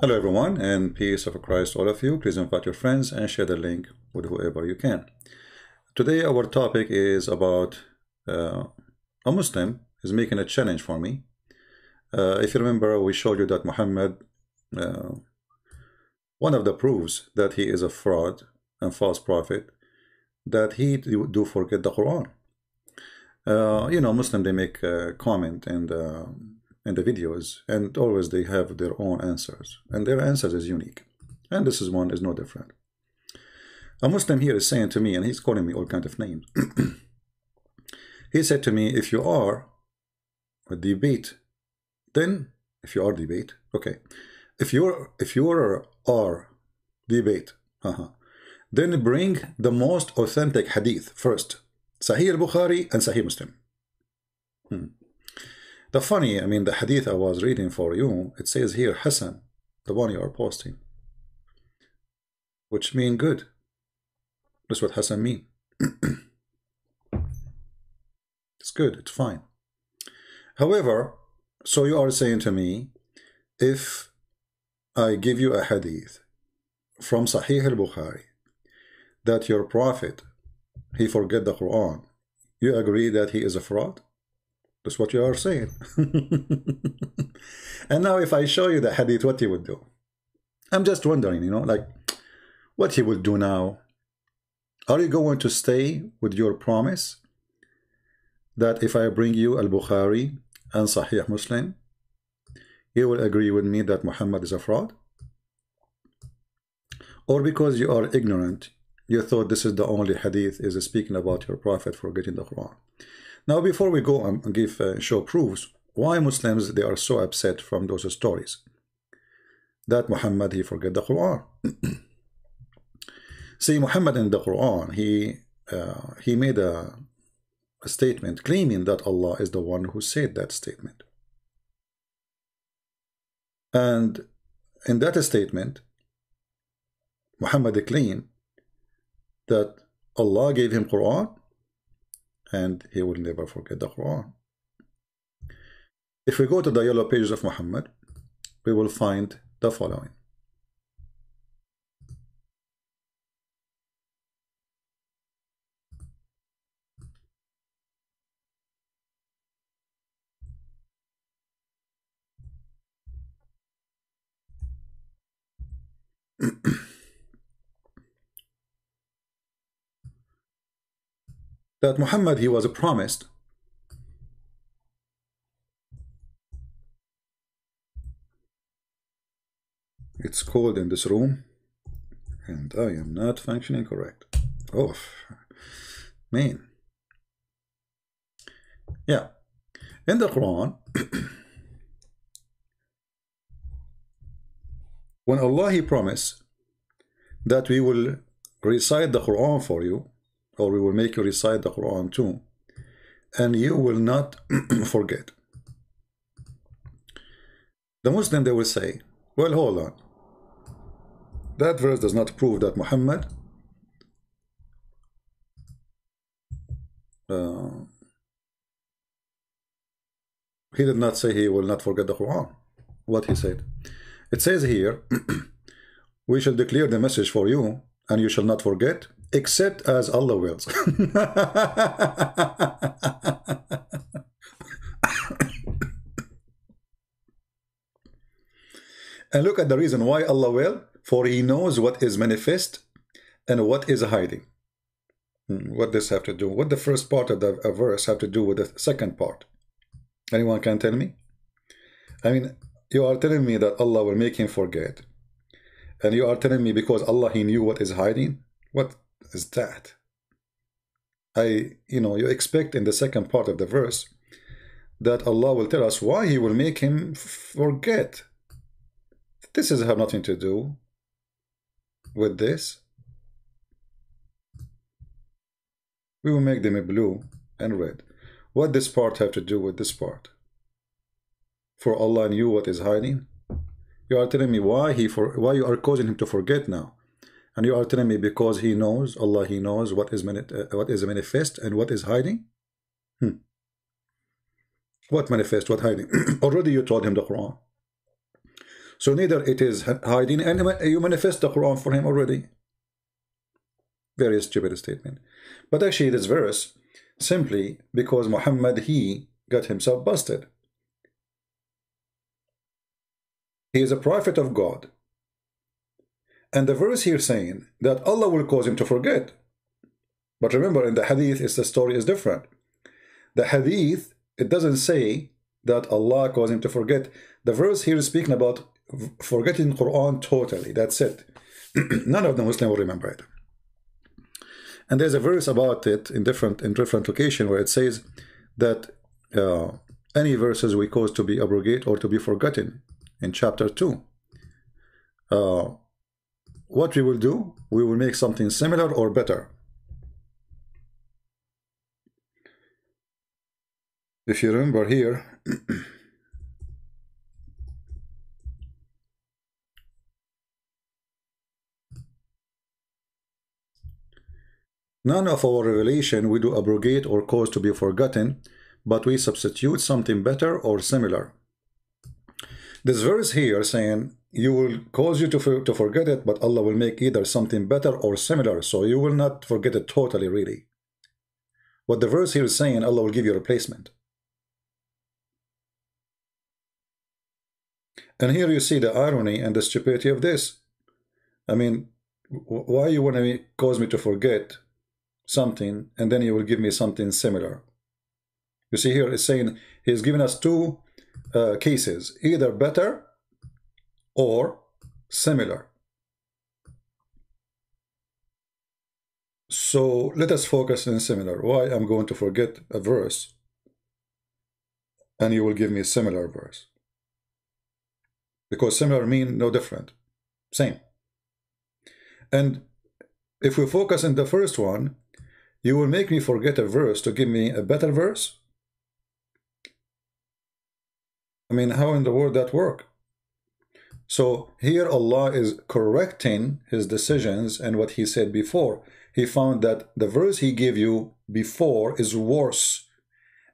Hello everyone, and peace of Christ all of you. Please invite your friends and share the link with whoever you can. Today our topic is about a Muslim is making a challenge for me. If you remember, we showed you that Muhammad, one of the proofs that he is a fraud and false prophet, that he do forget the Quran. Muslim, they make a comment and in the videos, and always they have their own answers, and their answers is unique, and this is one is no different. A Muslim here is saying to me, and he's calling me all kinds of names. He said to me, if you are a debate, then if you are debate, okay, if you are debate, then bring the most authentic hadith first, Sahih al-Bukhari and Sahih Muslim. The funny, the hadith I was reading for you, it says here Hassan, the one you are posting, which mean good. That's what Hassan mean. It's good, it's fine. However, so you are saying to me, if I give you a hadith from Sahih al-Bukhari that your prophet, he forget the Quran, you agree that he is a fraud? That's what you are saying. And now if I show you the hadith, what he would do? I'm just wondering, like what he will do now. Are you going to stay with your promise that if I bring you al-Bukhari and Sahih Muslim, you will agree with me that Muhammad is a fraud? Or because you are ignorant, you thought this is the only hadith is speaking about your prophet forgetting the Quran? Now, before we go and give show proofs, why Muslims, they are so upset from those stories that Muhammad, he forget the Quran. See, Muhammad in the Quran, he made a statement claiming that Allah is the one who said that statement. And in that statement, Muhammad claimed that Allah gave him Quran and he will never forget the Quran. If we go to the yellow pages of Muhammad, we will find the following. That Muhammad, he was promised it's cold in this room and I am not functioning correct. Oh man. Yeah, in the Quran, when Allah, he promised that we will recite the Quran for you, or we will make you recite the Quran too, and you will not forget. The Muslim, they will say, well, hold on. That verse does not prove that Muhammad he did not say he will not forget the Quran. What he said? It says here, we shall declare the message for you, and you shall not forget, except as Allah wills. And look at the reason why Allah will, for he knows what is manifest and what is hiding. What does have to do? What the first part of the verse have to do with the second part? Anyone can tell me? You are telling me that Allah will make him forget, and you are telling me because Allah, he knew what is hiding. What is that? You expect in the second part of the verse that Allah will tell us why he will make him forget. This has have nothing to do with this. We will make them blue and red. What this part have to do with this part? For Allah knew what is hiding. You are telling me why you are causing him to forget now, and you are telling me because he knows, Allah, he knows what is manifest and what is hiding. What manifest, what hiding? Already you told him the Quran. So neither it is hiding, and you manifest the Quran for him already. Very stupid statement. But actually this verse, simply because Muhammad, he got himself busted. He is a prophet of God. And the verse here saying that Allah will cause him to forget. But remember, in the hadith, the story is different. The hadith, it doesn't say that Allah caused him to forget. The verse here is speaking about forgetting Quran totally. That's it. None of the Muslims will remember it. And there's a verse about it in different location where it says that any verses we cause to be abrogated or to be forgotten in chapter 2. What we will do, we will make something similar or better. If you remember here, none of our revelation we do abrogate or cause to be forgotten, but we substitute something better or similar. This verse here saying, you will cause you to forget it, but Allah will make either something better or similar, so you will not forget it totally, really. What the verse here is saying, Allah will give you a replacement. And here you see the irony and the stupidity of this. I mean, why you want to cause me to forget something, and then you will give me something similar? You see here, it's saying he's giving us two cases, either better or similar. So let us focus on similar. Why I'm going to forget a verse and you will give me a similar verse? Because similar mean no different, same. And if we focus on the first one, you will make me forget a verse to give me a better verse? I mean, how in the world that work? So here Allah is correcting his decisions and what he said before. He found that the verse he gave you before is worse,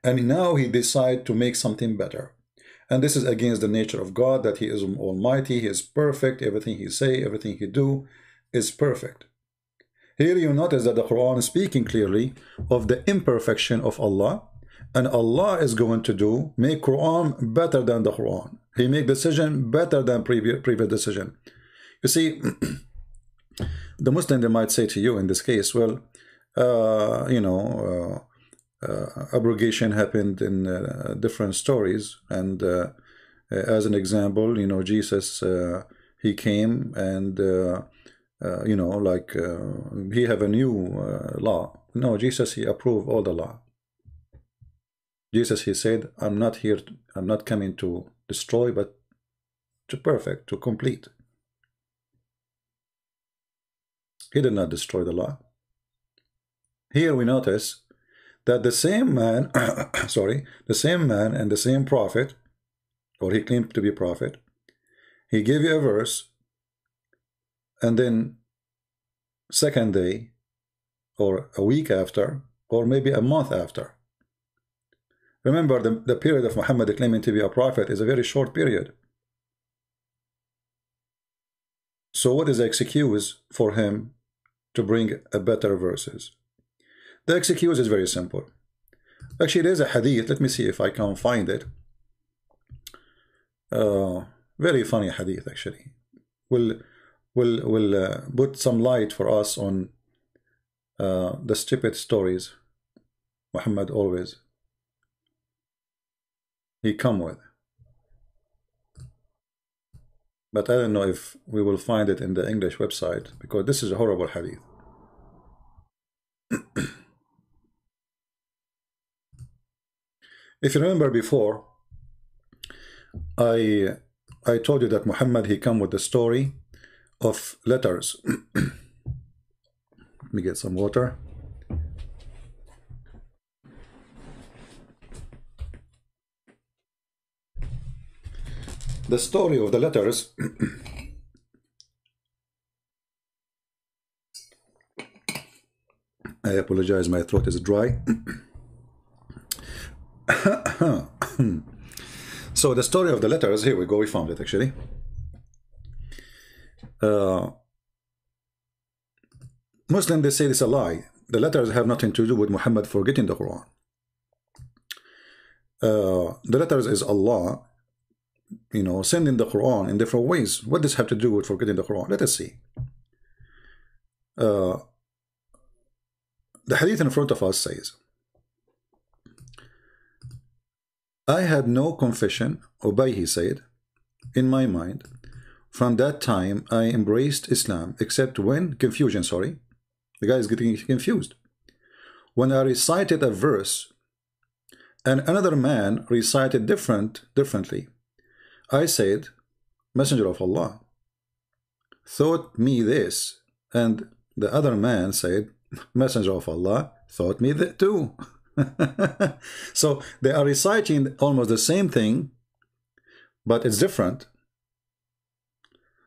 and now he decided to make something better. And this is against the nature of God, that he is almighty, he is perfect, everything he say, everything he do is perfect. Here you notice that the Quran is speaking clearly of the imperfection of Allah, and Allah is going to make Quran better than the Quran. He make decision better than previous decision. You see, the Muslim, they might say to you in this case, well, abrogation happened in different stories, and as an example, Jesus, he came and he have a new law. No, Jesus, he approved all the law. Jesus, he said, I'm not coming to destroy, but to perfect, to complete. He did not destroy the law. Here we notice that the same man, the same man and the same prophet, or he claimed to be prophet, he gave you a verse, and then second day, or a week after, or maybe a month after. Remember, the period of Muhammad claiming to be a prophet is a very short period. So what is the excuse for him to bring a better verses? The excuse is very simple. Actually, there's a hadith. Let me see if I can find it. Very funny hadith, actually. Will put some light for us on the stupid stories Muhammad always he come with. But I don't know if we will find it in the English website, because this is a horrible hadith. If you remember before, I told you that Muhammad, he come with the story of letters. Let me get some water. The story of the letters I apologize, my throat is dry. So the story of the letters, here we go, we found it actually. Uh, Muslims, they say it's a lie. The letters have nothing to do with Muhammad forgetting the Quran. The letters is Allah, you know, sending the Quran in different ways. What does this have to do with forgetting the Quran? Let us see. The hadith in front of us says, I had no confession, Ubay, he said, in my mind. From that time, I embraced Islam, except when, confusion, sorry. The guy is getting confused. When I recited a verse, and another man recited differently, I said, Messenger of Allah, thought me this, and the other man said, Messenger of Allah, thought me that too. So they are reciting almost the same thing, but it's different.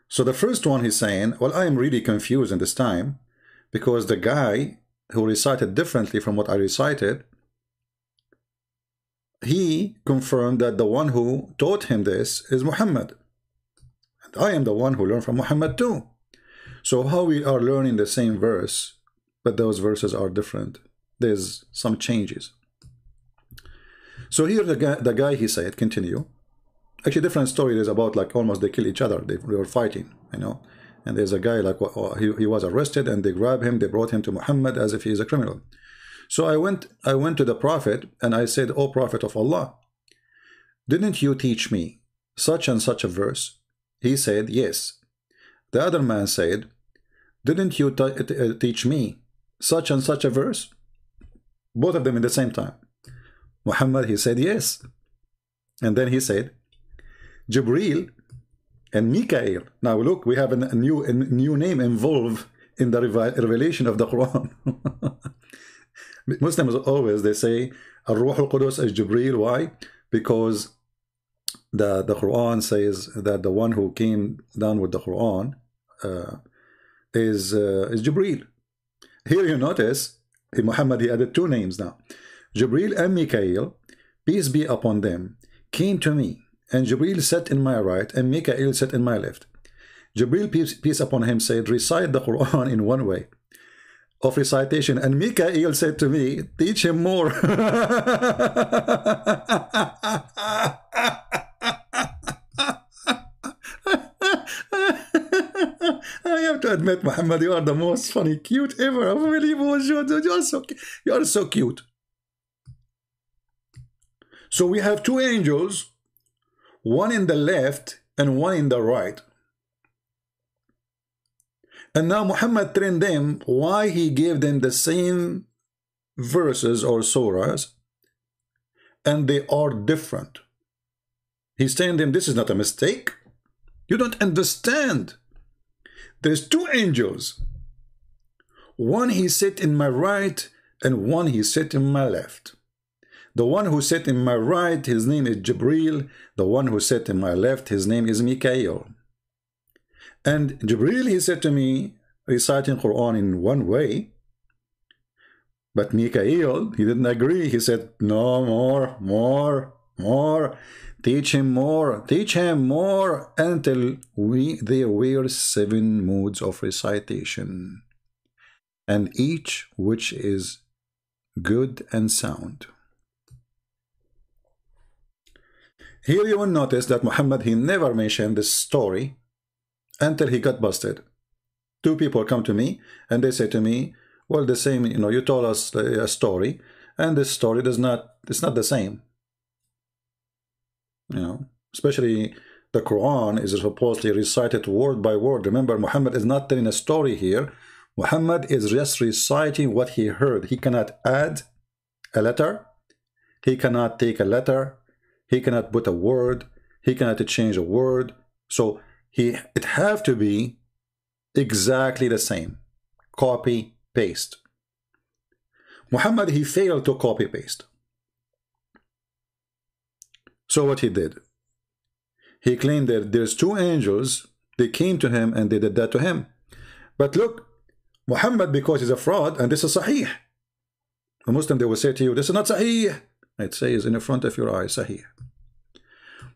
So the first one he's saying, well, I am really confused in this time, because the guy who recited differently from what I recited, he confirmed that the one who taught him this is Muhammad. And I am the one who learned from Muhammad too. So how we are learning the same verse, but those verses are different. There's some changes. So here the guy he said, continue. Actually, different story is about like almost they kill each other. They were fighting, you know. And there's a guy like he was arrested, and they grabbed him. They brought him to Muhammad as if he is a criminal. So I went to the Prophet and I said, "O Prophet of Allah, didn't you teach me such and such a verse?" He said, "Yes." The other man said, "Didn't you teach me such and such a verse?" Both of them in the same time. Muhammad, he said, "Yes." And then he said, Jibril and Mikael. Now look, we have a new name involved in the revelation of the Quran. Muslims always, they say, Ar-Ruh al-Qudus is Jibril. Why? Because the Quran says that the one who came down with the Quran is Jibril. Here you notice, Muhammad, he added two names now. Jibril and Mikael, peace be upon them, came to me. And Jibril sat in my right, and Mikael sat in my left. Jibril, peace upon him, said, recite the Quran in one way of recitation. And Mikael said to me, teach him more. I have to admit, Muhammad, you are the most funny, cute ever. Unbelievable. You are so cute. So we have two angels, one in the left and one in the right. And now Muhammad trained them why he gave them the same verses or surahs, and they are different. He's telling them this is not a mistake. You don't understand. There's two angels. One he sit in my right and one he sit in my left. The one who sat in my right, his name is Jibril. The one who sat in my left, his name is Mikael. And Jibril, he said to me, reciting Quran in one way. But Mikael, he didn't agree. He said, no, more. Teach him more until there were 7 modes of recitation. And each which is good and sound. Here you will notice that Muhammad, he never mentioned this story until he got busted. 2 people come to me and they say to me, well, the same, you know, you told us a story, and this story it's not the same. You know, especially the Quran is supposedly recited word by word. Remember, Muhammad is not telling a story here. Muhammad is just reciting what he heard. He cannot add a letter. He cannot take a letter. He cannot put a word. He cannot change a word. So it have to be exactly the same. Copy, paste. Muhammad, he failed to copy, paste. So what he did? He claimed that there's 2 angels. They came to him and they did that to him. But look, Muhammad, because he's a fraud, and this is Sahih. A Muslim, they will say to you, this is not Sahih. It says in the front of your eye, Sahih.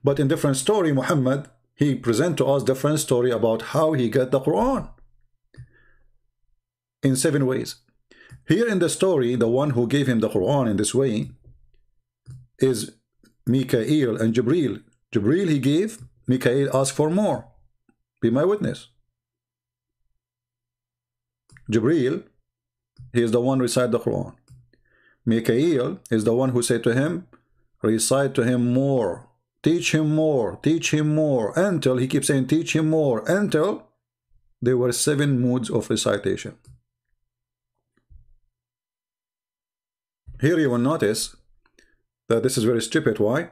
But in different story, Muhammad, he present to us different story about how he got the Quran in 7 ways. Here in the story, the one who gave him the Quran in this way is Mikael and Jibril. Jibril he gave, Mikael asked for more. Be my witness. Jibril, he is the one recite the Quran. Mikael is the one who said to him, recite to him more, teach him more, until he keeps saying teach him more, until there were 7 moods of recitation. Here you will notice that this is very stupid. Why?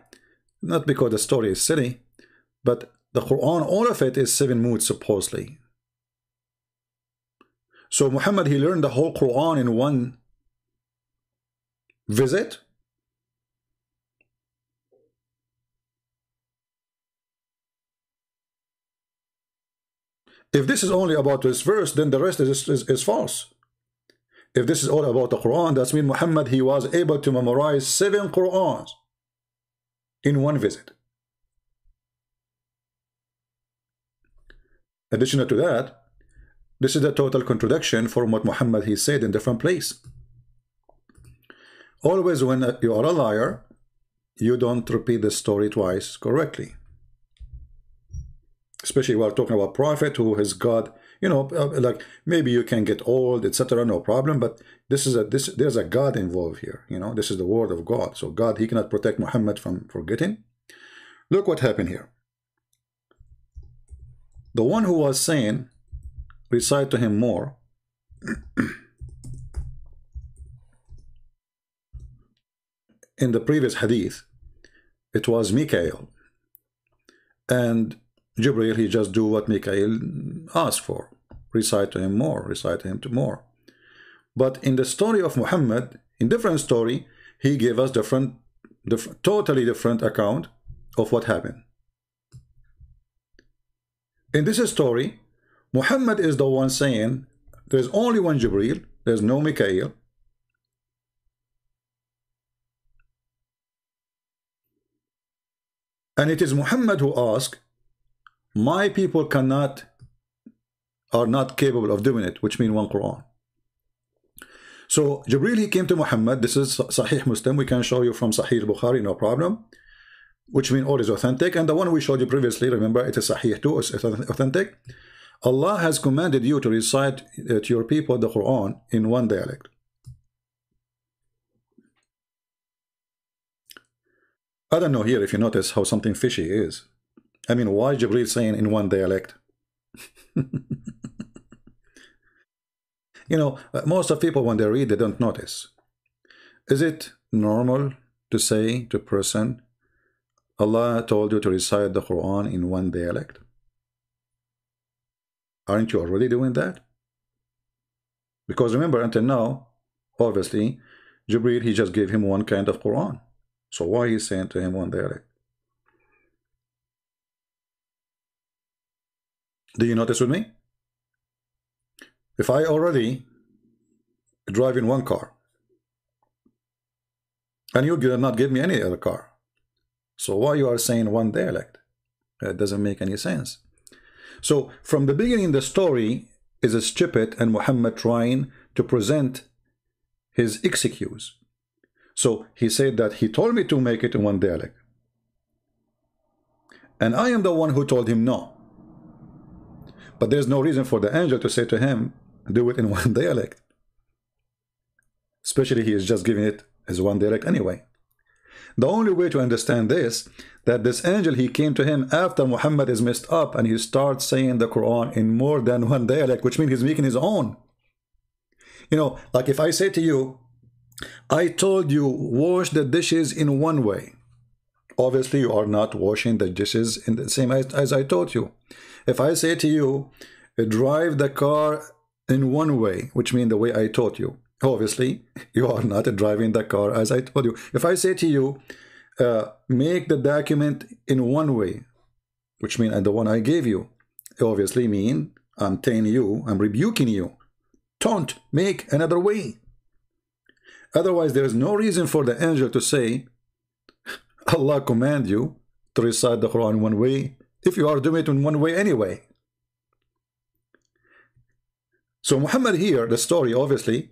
Not because the story is silly, but the Quran, all of it is 7 moods supposedly. So Muhammad, he learned the whole Quran in one visit. If this is only about this verse, then the rest is false. If this is all about the Quran, that means Muhammad, he was able to memorize 7 Qurans in one visit. Additional to that, this is a total contradiction from what Muhammad he said in different place. Always when you are a liar, you don't repeat the story twice correctly. Especially we are talking about prophet who has God, you know, like maybe you can get old, etc. No problem, but there's a God involved here. You know, this is the word of God. So God, he cannot protect Muhammad from forgetting. Look what happened here. The one who was saying, recite to him more, in the previous hadith, it was Mikael. And Jibril, he just do what Mikael asked for. Recite to him more, recite to him more. But in the story of Muhammad, in different story, he gave us totally different account of what happened. In this story, Muhammad is the one saying, there's only one Jibril, there's no Mikael. And it is Muhammad who asked, my people are not capable of doing it, which means one Quran. So Jibril, he came to Muhammad. This is Sahih Muslim. We can show you from Sahih Bukhari, no problem. Which means all is authentic. And the one we showed you previously, remember, it is Sahih too, it's authentic. Allah has commanded you to recite to your people the Quran in one dialect. I don't know here if you notice how something fishy is. I mean, why Jibril saying in one dialect? You know, most of people, when they read, they don't notice. Is it normal to say to a person, Allah told you to recite the Quran in one dialect? Aren't you already doing that? Because remember, until now, obviously, Jibril, he just gave him one kind of Quran. So why he's saying to him one dialect? Do you notice with me? If I already drive in one car, and you did not give me any other car, so why you are saying one dialect? That doesn't make any sense. So from the beginning, the story is a stupid and Muhammad trying to present his excuse. So he said that he told me to make it in one dialect. And I am the one who told him no. But there's no reason for the angel to say to him, do it in one dialect. Especially he is just giving it as one dialect anyway. The only way to understand this, that this angel, he came to him after Muhammad is messed up and he starts saying the Quran in more than one dialect, which means he's making his own. You know, like if I say to you, I told you wash the dishes in one way. Obviously, you are not washing the dishes in the same as I taught you. If I say to you, drive the car in one way, which means the way I taught you, obviously, you are not driving the car as I told you. If I say to you, make the document in one way, which means the one I gave you, obviously mean I'm telling you, I'm rebuking you. Don't make another way. Otherwise, there is no reason for the angel to say, Allah command you to recite the Quran one way if you are doing it in one way anyway? So Muhammad here, the story, obviously,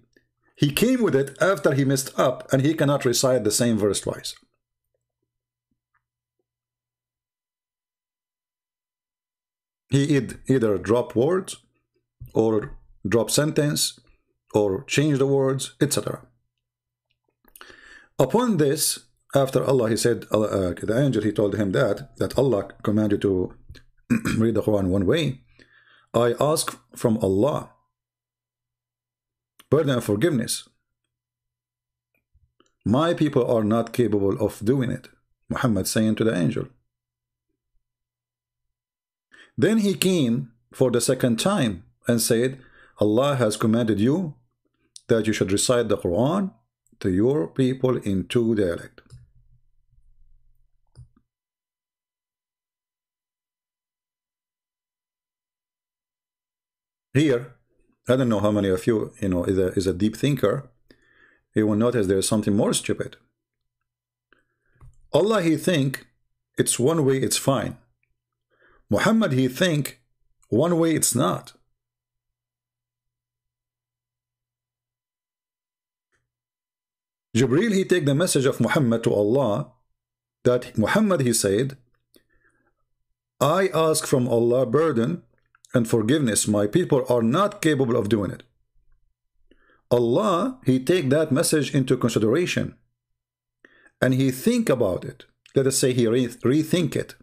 he came with it after he messed up, and he cannot recite the same verse twice. He either drop words, or drop sentence, or change the words, etc. Upon this, after Allah, he said, the angel, he told him that Allah commanded to read the Quran one way. I ask from Allah pardon and forgiveness. My people are not capable of doing it. Muhammad saying to the angel. Then he came for the second time and said, Allah has commanded you that you should recite the Quran to your people in two dialects. Here, I don't know how many of you, is a deep thinker. You will notice there is something more stupid. Allah, he think it's one way, it's fine. Muhammad, he think one way, it's not. Jibreel, he take the message of Muhammad to Allah, that Muhammad, he said, I ask from Allah pardon and forgiveness. My people are not capable of doing it. Allah, he take that message into consideration, and he think about it. Let us say he rethink it.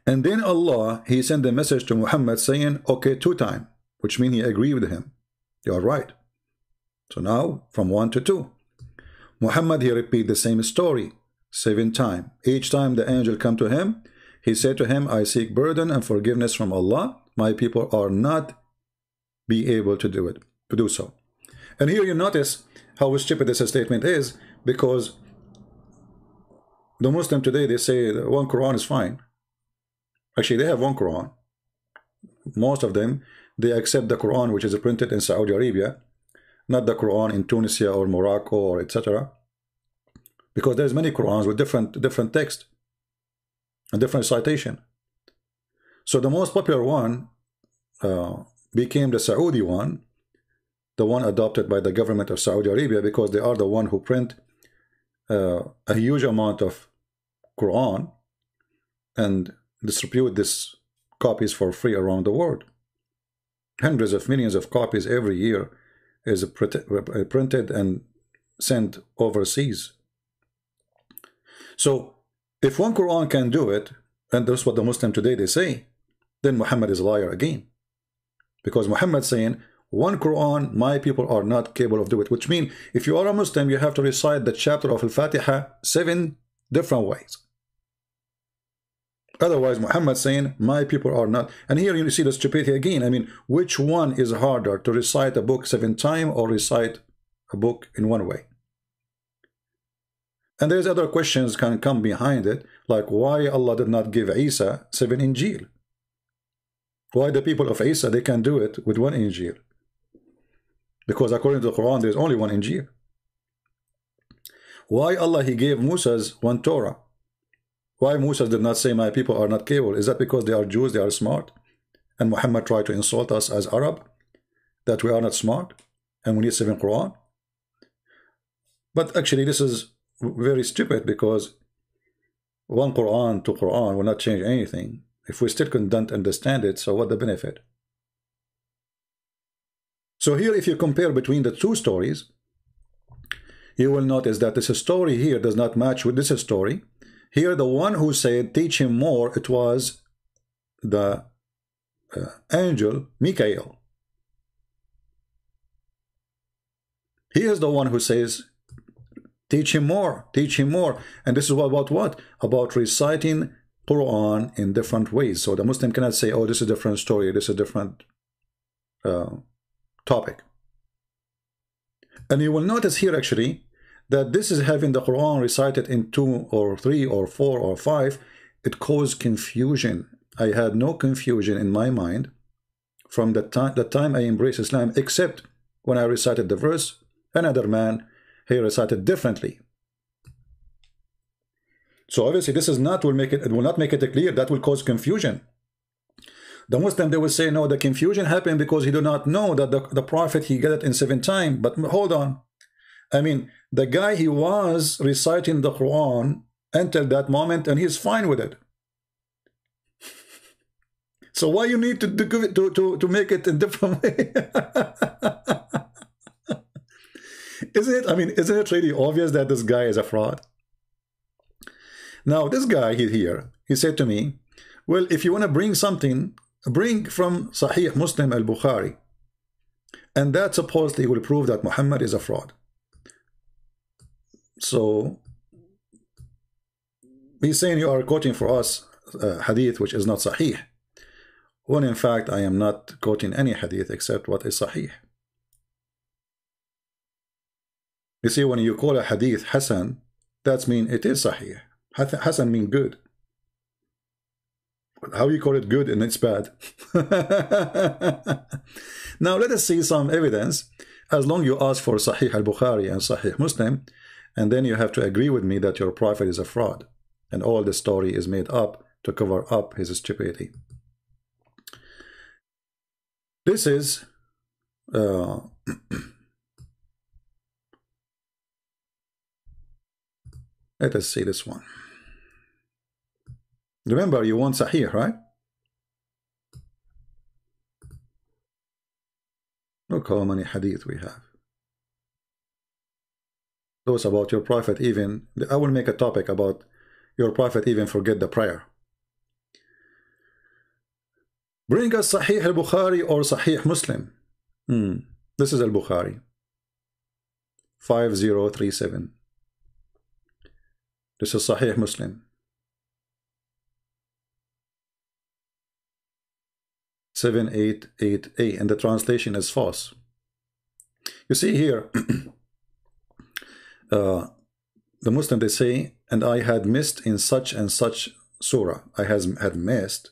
And then Allah, he sent a message to Muhammad saying, okay, 2 times, which means he agreed with him. You are right. So now, from 1 to 2. Muhammad, he repeat the same story 7 times. Each time the angel come to him, he said to him, I seek pardon and forgiveness from Allah. My people are not be able to do it, to do so. And here you notice how stupid this statement is, because the Muslim today, they say one Quran is fine. Actually, they have one Quran. Most of them, they accept the Quran which is printed in Saudi Arabia, not the Quran in Tunisia or Morocco or etc. Because there's many Qurans with different text and different citation. So the most popular one became the Saudi one, the one adopted by the government of Saudi Arabia, because they are the one who print a huge amount of Quran and distribute these copies for free around the world. Hundreds of millions of copies every year is printed and sent overseas. So if one Quran can do it, and that's what the Muslim today they say, then Muhammad is a liar again. Because Muhammad saying, one Quran, my people are not capable of doing it, which means if you are a Muslim, you have to recite the chapter of Al-Fatiha 7 different ways. Otherwise, Muhammad saying, my people are not. And here you see the stupidity again. I mean, which one is harder, to recite a book 7 times or recite a book in one way? And there's other questions can come behind it, like why Allah did not give Isa 7 Injil? Why the people of Isa, they can do it with 1 Injil? Because according to the Quran, there's only 1 Injil. Why Allah, he gave Moses 1 Torah? Why Moses did not say, my people are not capable? Is that because they are Jews, they are smart? And Muhammad tried to insult us as Arab, that we are not smart, and we need 7 Quran? But actually, this is very stupid, because 1 Quran to Quran will not change anything. If we still don't understand it, so what the benefit? So here, if you compare between the 2 stories, you will notice that this story here does not match with this story. Here, the one who said, teach him more, it was the angel Michael. He is the one who says, teach him more, teach him more. And this is about what? About reciting Quran in different ways. So the Muslim cannot say, oh, this is a different story, this is a different topic. And you will notice here actually that this is having the Quran recited in 2 or 3 or 4 or 5. It caused confusion. I had no confusion in my mind from the time I embraced Islam, except when I recited the verse, another man, he recited differently. So obviously this is not will make it will not make it clear. That will cause confusion. The Muslim, they will say, no, the confusion happened because he do not know that the Prophet, he get it in 7 times. But hold on. I mean, the guy, he was reciting the Quran until that moment, and he's fine with it. So why you need to make it a different way? Isn't it? I mean, isn't it really obvious that this guy is a fraud? Now, this guy here, he said to me, well, if you want to bring something, bring from Sahih Muslim al-Bukhari. And that supposedly will prove that Muhammad is a fraud. So, he's saying you are quoting for us hadith which is not Sahih. When in fact, I am not quoting any hadith except what is Sahih. You see, when you call a hadith Hasan, that means it is Sahih. Hasan means good. How you call it good and it's bad? Now let us see some evidence. As long you ask for Sahih al-Bukhari and Sahih Muslim, and then you have to agree with me that your prophet is a fraud, and all the story is made up to cover up his stupidity. This is let us see this one. Remember, you want Sahih, right? Look how many hadith we have. Those about your prophet even. I will make a topic about your prophet even forget the prayer. Bring us Sahih al-Bukhari or Sahih Muslim. This is al-Bukhari. 5037. This is Sahih Muslim. 7888, and the translation is false. You see here, the Muslim, they say, and I had missed in such and such surah. I had missed.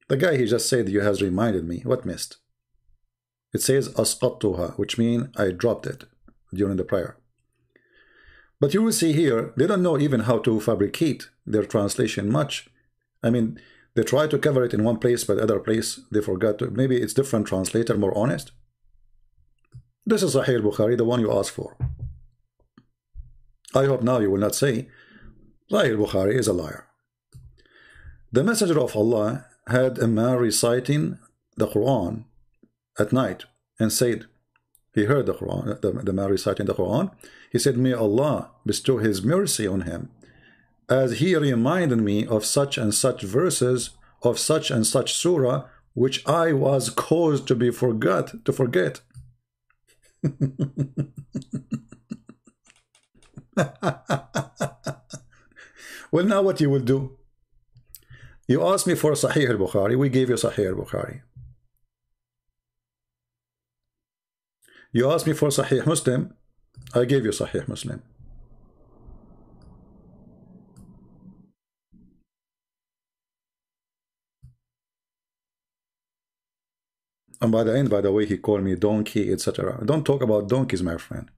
The guy, he just said, you has reminded me. What missed? It says asqattuha, which means I dropped it during the prayer. But you will see here, they don't know even how to fabricate their translation much. I mean, they try to cover it in one place, but other place they forgot to. Maybe it's different translator, more honest. This is Sahih al-Bukhari, the one you asked for. I hope now you will not say Sahih al-Bukhari is a liar. The Messenger of Allah had a man reciting the Quran at night and said, he heard the Quran, the man reciting the Quran. He said, may Allah bestow his mercy on him, as he reminded me of such and such verses of such and such surah, which I was caused to forget. Well, now what you will do? You asked me for Sahih al-Bukhari, we gave you Sahih al-Bukhari. You asked me for Sahih Muslim, I gave you Sahih Muslim. And by the end, by the way, he called me donkey, etc. Don't talk about donkeys, my friend.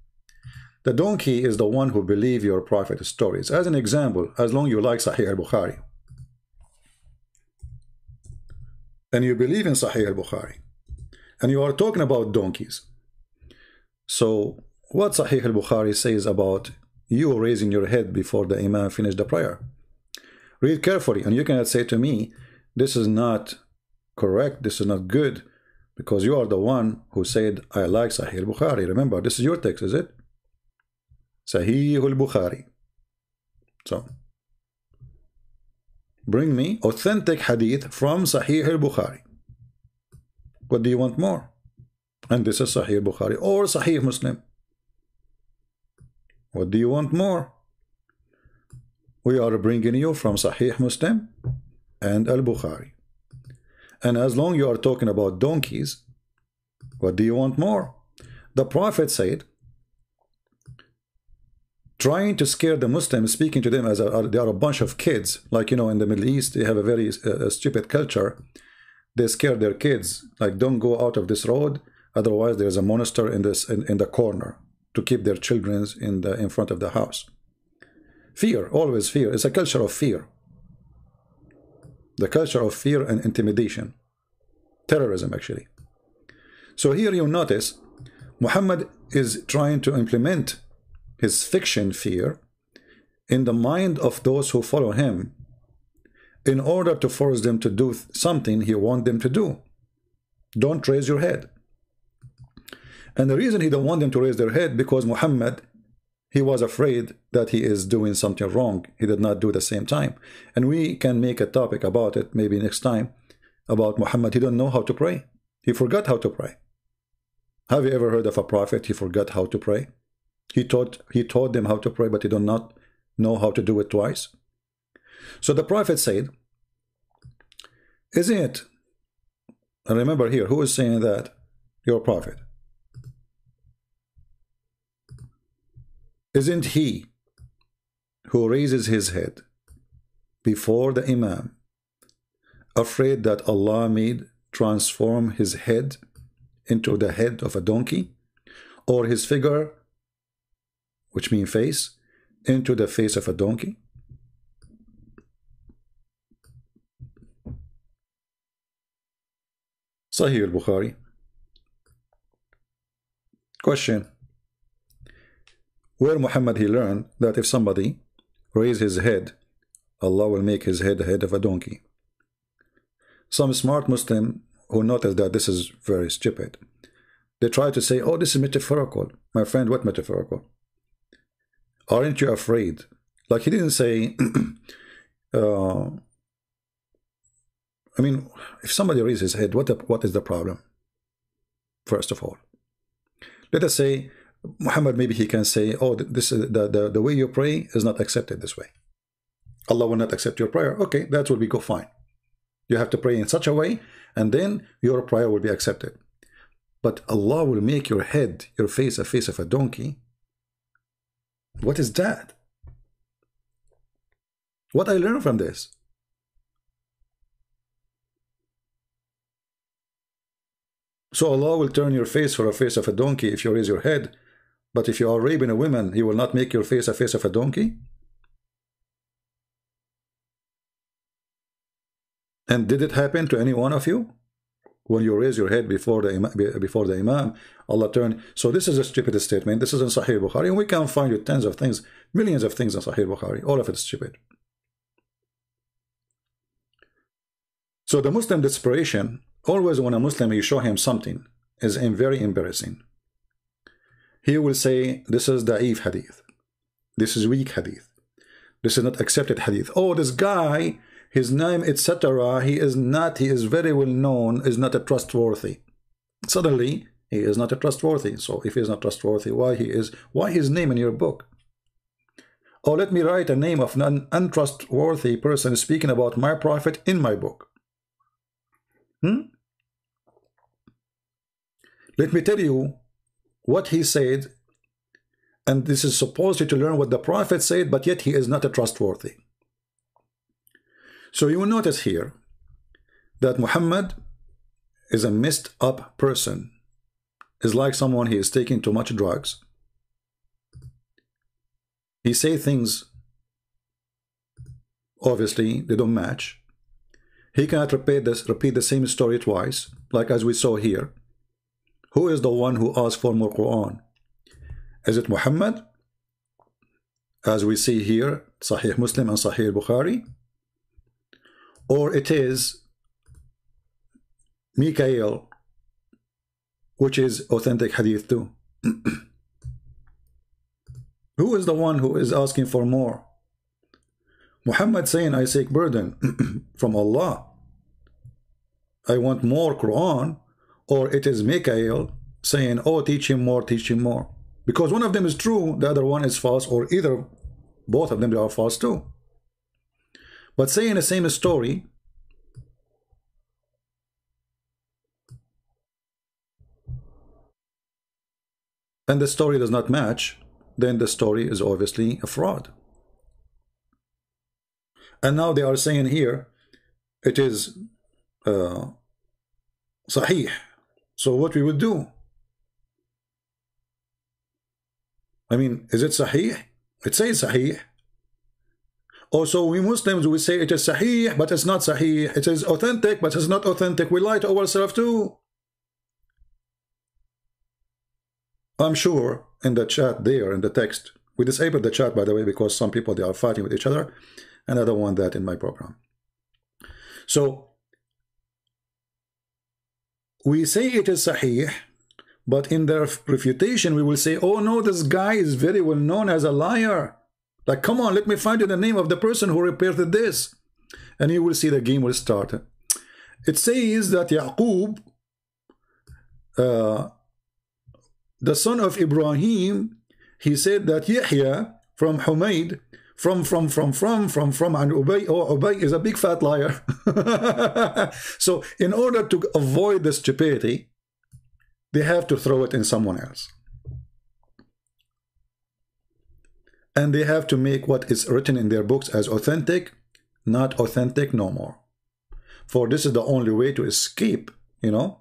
The donkey is the one who believes your prophet's stories. As an example, as long as you like Sahih al-Bukhari, and you believe in Sahih al-Bukhari, and you are talking about donkeys. So what Sahih al-Bukhari says about you raising your head before the Imam finished the prayer? Read carefully, and you cannot say to me, this is not correct, this is not good, because you are the one who said, I like Sahih al-Bukhari. Remember, this is your text, is it? Sahih al-Bukhari. So, bring me authentic hadith from Sahih al-Bukhari. What do you want more? And this is Sahih al-Bukhari or Sahih Muslim. What do you want more? We are bringing you from Sahih Muslim and al-Bukhari. And as long as you are talking about donkeys, what do you want more? The Prophet said, trying to scare the Muslims, speaking to them as they are a bunch of kids. Like, you know, in the Middle East, they have a very stupid culture. They scare their kids. Like, don't go out of this road, otherwise there's a monster in the corner, to keep their children in front of the house. Fear, always fear. It's a culture of fear. The culture of fear and intimidation. Terrorism, actually. So here you notice Muhammad is trying to implement his fiction fear in the mind of those who follow him in order to force them to do something he wants them to do. Don't raise your head. And the reason he don't want them to raise their head, because Muhammad, he was afraid that he is doing something wrong. He did not do the same time. And we can make a topic about it maybe next time, about Muhammad. He don't know how to pray. He forgot how to pray. Have you ever heard of a prophet? He forgot how to pray. He taught them how to pray, but he did not know how to do it twice. So the prophet said, isn't it? And remember here, who is saying that? Your prophet. Isn't he who raises his head before the Imam afraid that Allah may transform his head into the head of a donkey, or his figure, which means face, into the face of a donkey? Sahih al-Bukhari. Question: where Muhammad he learned that if somebody raise his head, Allah will make his head the head of a donkey? Some smart Muslim who noticed that this is very stupid, they try to say, oh, this is metaphorical. My friend, what metaphorical? Aren't you afraid? Like he didn't say, I mean, if somebody raises his head, what is the problem? First of all, let us say, Muhammad, maybe he can say, oh, this is the way you pray is not accepted this way. Allah will not accept your prayer. Okay, that will be go fine. You have to pray in such a way, and then your prayer will be accepted. But Allah will make your head, your face, a face of a donkey. What is that? What I learned from this? So Allah will turn your face for a face of a donkey if you raise your head, but if you are raping a woman, He will not make your face a face of a donkey? And did it happen to any one of you? When you raise your head before the Imam, Allah turned. So this is a stupid statement. This is in Sahih Bukhari, and we can find you tens of things, millions of things in Sahih Bukhari. All of it is stupid. So the Muslim desperation, always when a Muslim you show him something, is very embarrassing. He will say, this is da'if hadith. This is weak hadith. This is not accepted hadith. Oh, this guy, his name, etc., he is very well known, is not a trustworthy. Suddenly, he is not a trustworthy. So if he is not trustworthy, why his name in your book? Oh, let me write a name of an untrustworthy person speaking about my prophet in my book. Let me tell you what he said, and this is supposed to learn what the prophet said, but yet he is not a trustworthy. So you will notice here that Muhammad is a messed up person. Is like someone he is taking too much drugs. He say things, obviously they don't match. He cannot repeat the same story twice, like as we saw here. Who is the one who asked for more Quran? Is it Muhammad? As we see here, Sahih Muslim and Sahih Bukhari? Or it is Mikael, which is authentic hadith too. Who is the one who is asking for more? Muhammad saying, I seek burden from Allah. I want more Quran. Or it is Mikael saying, oh, teach him more, teach him more. Because one of them is true, the other one is false, or either both of them they are false too. But saying the same story, and the story does not match, then the story is obviously a fraud. And now they are saying here, it is Sahih. So what we would do? I mean, is it Sahih? It says Sahih. Also, we Muslims, we say it is sahih, but it's not sahih. It is authentic, but it's not authentic. We lie to ourselves too. I'm sure in the chat there, in the text, we disabled the chat, by the way, because some people, they are fighting with each other, and I don't want that in my program. So, we say it is sahih, but in their refutation, we will say, oh no, this guy is very well known as a liar. Like, come on, let me find you the name of the person who reported this. And you will see the game will start. It says that Yaqub, the son of Ibrahim, he said that Yahya from Humayd, from and Ubay, oh, Ubay is a big fat liar. So in order to avoid the stupidity, they have to throw it in someone else. And they have to make what is written in their books as authentic, not authentic no more. For this is the only way to escape, you know,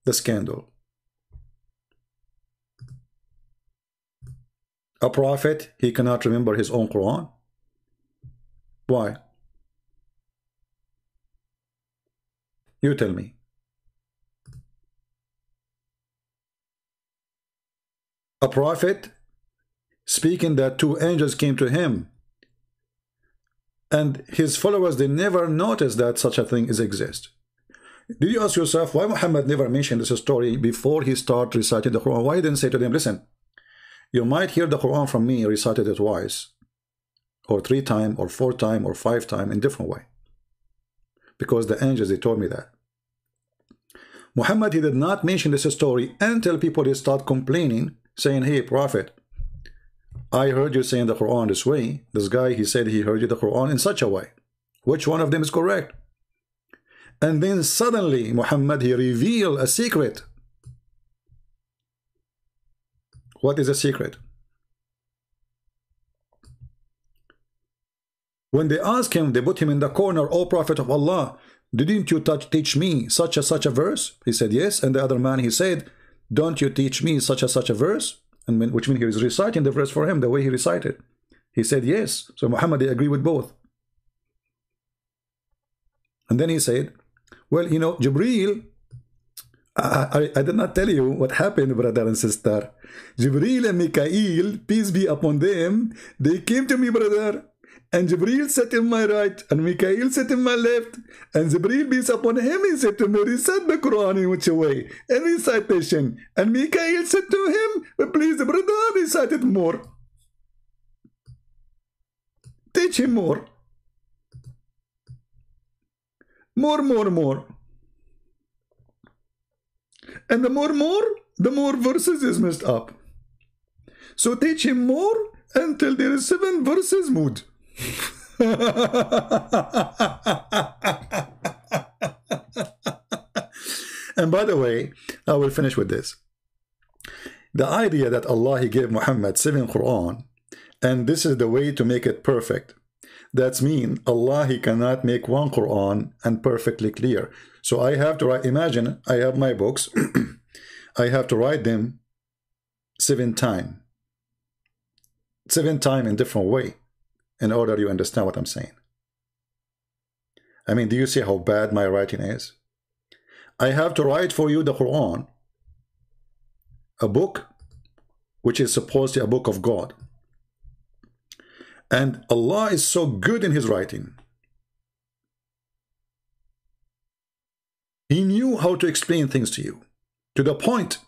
the scandal. A prophet, he cannot remember his own Quran. Why? You tell me. A prophet speaking that two angels came to him, and his followers, they never noticed that such a thing exists. Did you ask yourself why Muhammad never mentioned this story before he started reciting the Quran? Why he didn't say to them, listen, you might hear the Quran from me recited it twice, or 3 times, or 4 times, or 5 times in different way? Because the angels, they told me that. Muhammad, he did not mention this story until people, they start complaining, saying, hey, prophet, I heard you saying the Quran this way. This guy, he said he heard you the Quran in such a way. Which one of them is correct? And then suddenly, Muhammad, he revealed a secret. What is a secret? When they asked him, they put him in the corner, O Prophet of Allah, didn't you teach me such a verse? He said, yes. And the other man, he said, don't you teach me such a verse? And which means he was reciting the verse for him the way he recited. He said, yes. So Muhammad, they agree with both. And then he said, well, you know, Jibreel, I did not tell you what happened, brother and sister. Jibreel and Mikael, peace be upon them, they came to me, brother. And Jibreel sat in my right, and Mikael sat in my left. And Jibreel, peace upon him, he said to me, recite the Quran in which way? And recitation. And Mikael said to him, please, brother, recite it more. Teach him more. More. And the more verses is messed up. So teach him more until there is 7 verses mood. And by the way, I will finish with this. The idea that Allah, he gave Muhammad 7 Quran, and this is the way to make it perfect. That's mean Allah, he cannot make 1 Quran and perfectly clear. So I have to write, imagine I have my books, I have to write them 7 times. 7 times in different way in order you understand what I'm saying. I mean, do you see how bad my writing is? I have to write for you the Quran, a book which is supposedly a book of God. And Allah is so good in his writing. He knew how to explain things to you. To the point,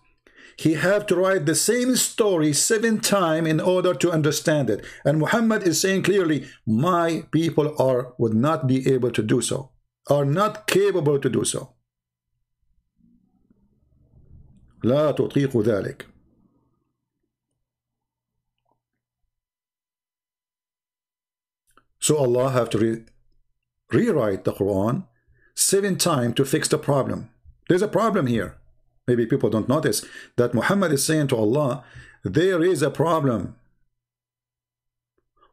he had to write the same story 7 times in order to understand it. And Muhammad is saying clearly, my people would not be able to do so, are not capable to do so. لا تطيق ذلك. So Allah have to rewrite the Quran 7 times to fix the problem. There's a problem here. Maybe people don't notice that Muhammad is saying to Allah, there is a problem.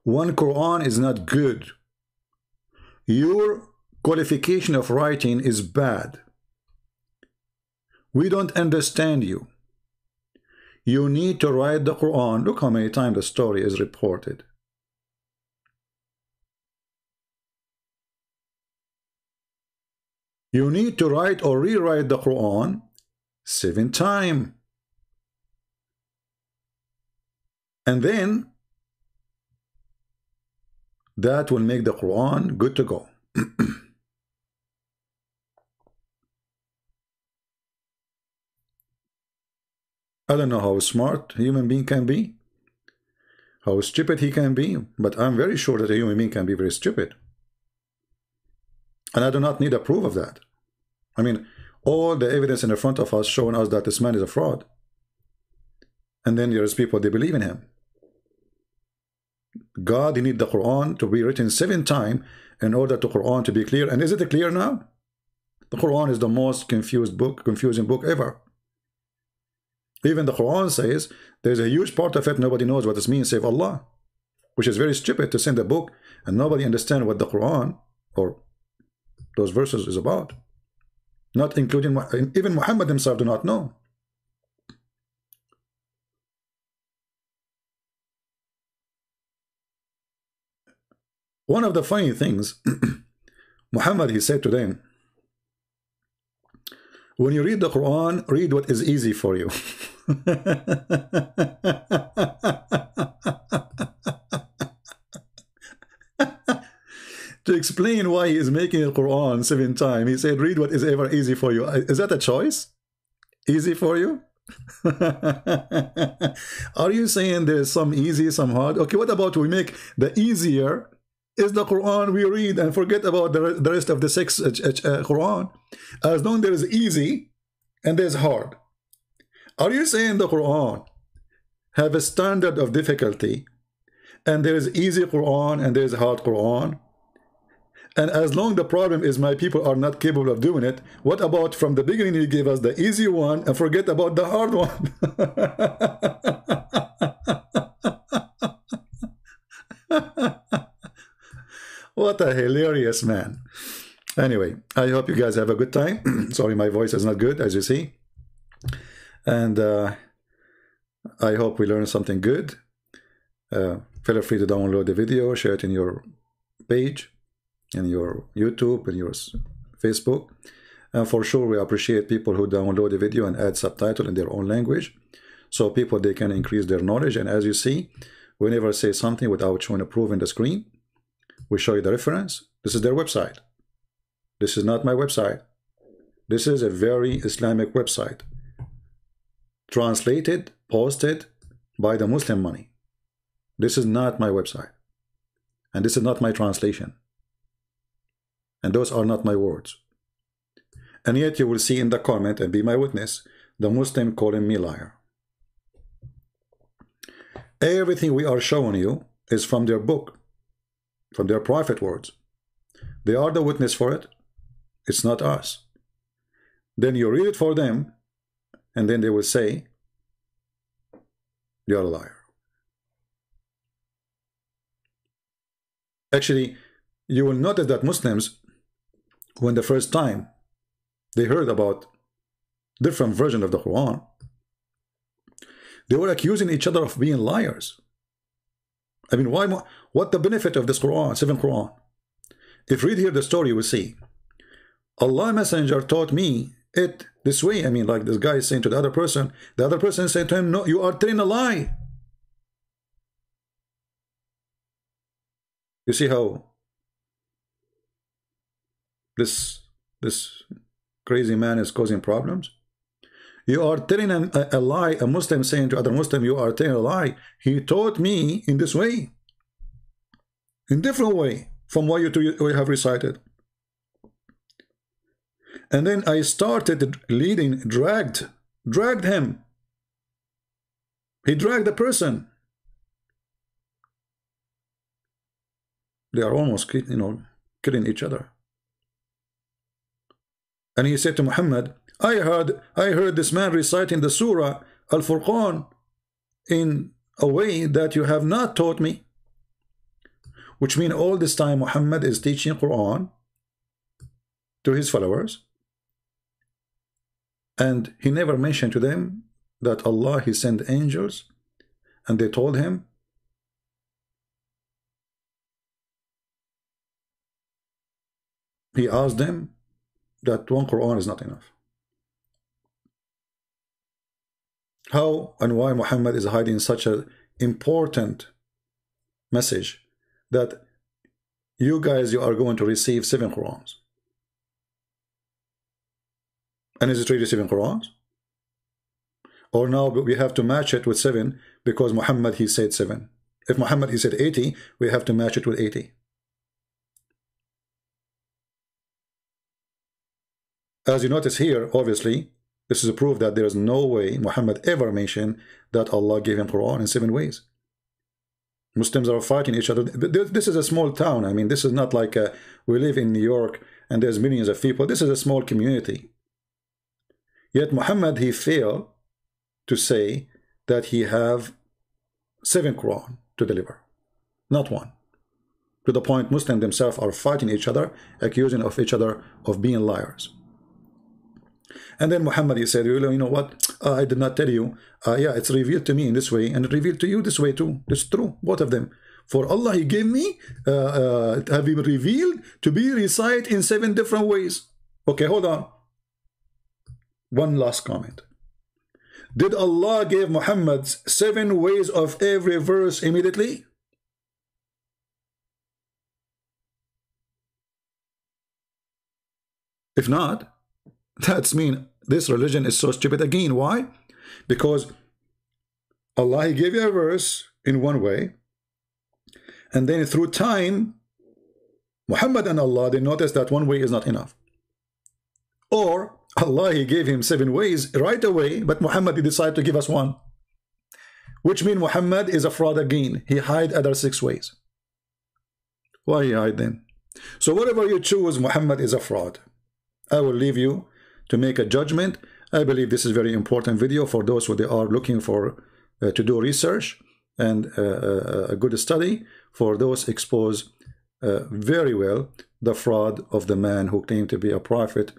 1 Quran is not good. Your qualification of writing is bad. We don't understand you. You need to write the Quran. Look how many times the story is reported. You need to write or rewrite the Quran 7 times. And then that will make the Quran good to go. I don't know how smart a human being can be, how stupid he can be, but I'm very sure that a human being can be very stupid. And I do not need a proof of that. I mean, all the evidence in the front of us showing us that this man is a fraud. And then there's people, they believe in him. God, he need the Quran to be written 7 times in order to Quran to be clear. And is it clear now? The Quran is the most confusing book ever. Even the Quran says there's a huge part of it nobody knows what this means save Allah, which is very stupid to send a book and nobody understand what the Quran or those verses is about. Not including, even Muhammad himself do not know. One of the funny things, Muhammad, he said to them, when you read the Quran, read what is easy for you. To explain why he is making the Quran 7 times, he said, read what is ever easy for you. Is that a choice? Easy for you? Are you saying there's some easy, some hard? Okay, what about we make the easier is the Quran we read and forget about the rest of the 6 Quran? As long as there is easy and there's hard. Are you saying the Quran have a standard of difficulty and there is easy Quran and there is hard Quran? And as long the problem is my people are not capable of doing it, what about from the beginning you gave us the easy one and forget about the hard one? What a hilarious man. Anyway, I hope you guys have a good time. Sorry, my voice is not good, as you see. And I hope we learned something good. Feel free to download the video, share it in your page, in your YouTube, in your Facebook. And for sure, we appreciate people who download the video and add subtitle in their own language. So people, they can increase their knowledge. And as you see, we never say something without showing a proof in the screen. We show you the reference. This is their website. This is not my website. This is a very Islamic website. Translated, posted by the Muslim money. This is not my website. And this is not my translation. And those are not my words. And yet you will see in the comment, and be my witness, the Muslim calling me liar. Everything we are showing you is from their book, from their prophet words. They are the witness for it. It's not us. Then you read it for them, and then they will say, you're a liar. Actually, you will notice that Muslims, when the first time they heard about different version of the Quran, they were accusing each other of being liars. I mean, why? What the benefit of this Quran, 7 Quran? If you read here the story, you will see Allah Messenger taught me it this way. I mean, like this guy is saying to the other person said to him, no, you are telling a lie. You see how this crazy man is causing problems? You are telling a lie, a Muslim saying to other Muslim, you are telling a lie. He taught me in this way, in different way from what you have recited. And then I started leading, dragged him. He dragged the person. They are almost, killing each other. And he said to Muhammad, I heard this man reciting the Surah Al-Furqan in a way that you have not taught me. Which means all this time Muhammad is teaching Quran to his followers. And he never mentioned to them that Allah, he sent angels, and they told him, he asked them, that one Quran is not enough. How and why Muhammad is hiding such an important message that you guys, you are going to receive 7 Qurans? And is it really 7 Qurans? Or now we have to match it with 7 because Muhammad, he said 7. If Muhammad, he said 80, we have to match it with 80. As you notice here, obviously, this is a proof that there is no way Muhammad ever mentioned that Allah gave him Quran in 7 ways. Muslims are fighting each other. This is a small town. I mean, this is not like we live in New York and there's millions of people. This is a small community. Yet Muhammad, he failed to say that he have 7 Quran to deliver, not 1. To the point Muslims themselves are fighting each other, accusing of each other of being liars. And then Muhammad, he said, you know what? I did not tell you. Yeah, it's revealed to me in this way, and it revealed to you this way too. It's true, both of them. For Allah, he gave me, have been revealed to be recited in 7 different ways. Okay, hold on. One last comment. Did Allah give Muhammad 7 ways of every verse immediately? If not, that's mean this religion is so stupid again. Why? Because Allah, he gave you a verse in one way, and then through time, Muhammad and Allah, they noticed that one way is not enough. Or Allah, he gave him 7 ways right away, but Muhammad, he decided to give us 1. Which means Muhammad is a fraud again. He hide other 6 ways. Why he hide them? So whatever you choose, Muhammad is a fraud. I will leave you to make a judgment. I believe this is a very important video for those who they are looking for to do research and a good study, for those expose very well the fraud of the man who claimed to be a prophet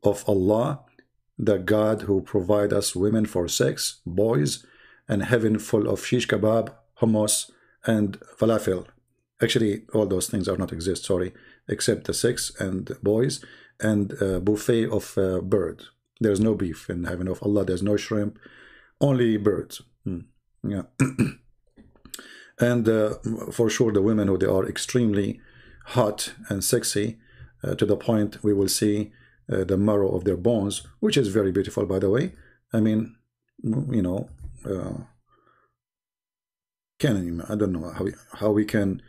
of Allah, the God who provide us women for sex, boys, and heaven full of shish kebab, hummus, and falafel. Actually, all those things are not exist, sorry, except the sex and boys and buffet of bird. There's no beef in heaven of Allah. There's no shrimp, only birds. Yeah. And for sure, the women who they are extremely hot and sexy to the point we will see the marrow of their bones, which is very beautiful, by the way. I mean, you know, I don't know how we can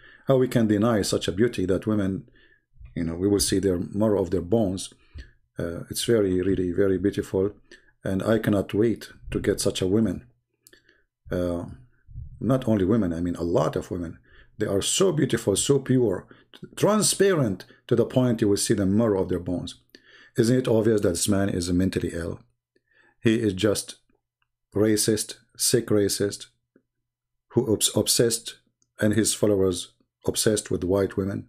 deny such a beauty that women, you know, we will see their marrow of their bones. It's very, really, very beautiful, and I cannot wait to get such a woman. Not only women, I mean a lot of women. They are so beautiful, so pure, transparent to the point you will see the marrow of their bones. Isn't it obvious that this man is mentally ill? He is just racist, sick racist, who obsessed, and his followers obsessed with white women.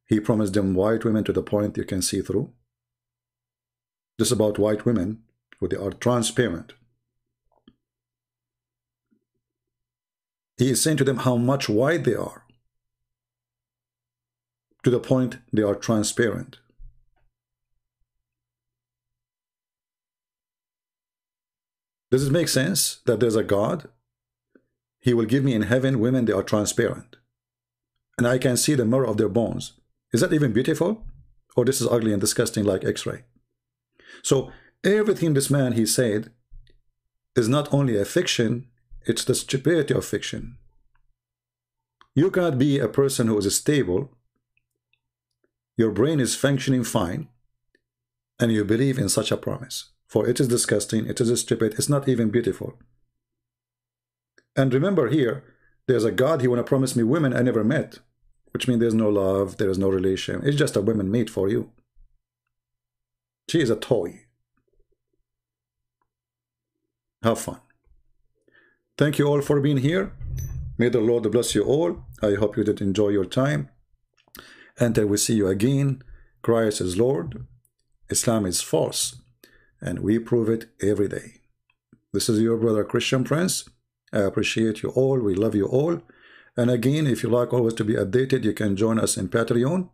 He promised them white women to the point you can see through. This is about white women who they are transparent. He is saying to them how much white they are, to the point they are transparent. Does it make sense that there's a God? He will give me in heaven women, they are transparent, and I can see the marrow of their bones. Is that even beautiful? Or this is ugly and disgusting like X-ray? So everything this man, he said, is not only a fiction, it's the stupidity of fiction. You cannot be a person who is stable, your brain is functioning fine, and you believe in such a promise. For it is disgusting, it is stupid, it's not even beautiful. And remember here, there's a God, he want to promise me women I never met, which means there's no love, there is no relation. It's just a woman made for you. She is a toy. Have fun. Thank you all for being here. May the Lord bless you all. I hope you did enjoy your time. Until we see you again, Christ is Lord, Islam is false, and we prove it every day. This is your brother Christian Prince. I appreciate you all. We love you all. And again, if you like always to be updated, you can join us in Patreon.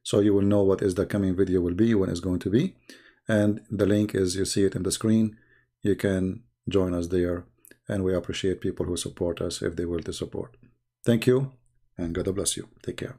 so you will know what is the coming video will be, when it's going to be. And the link is, you see it in the screen. You can join us there, and we appreciate people who support us if they will to support. Thank you, and God bless you. Take care.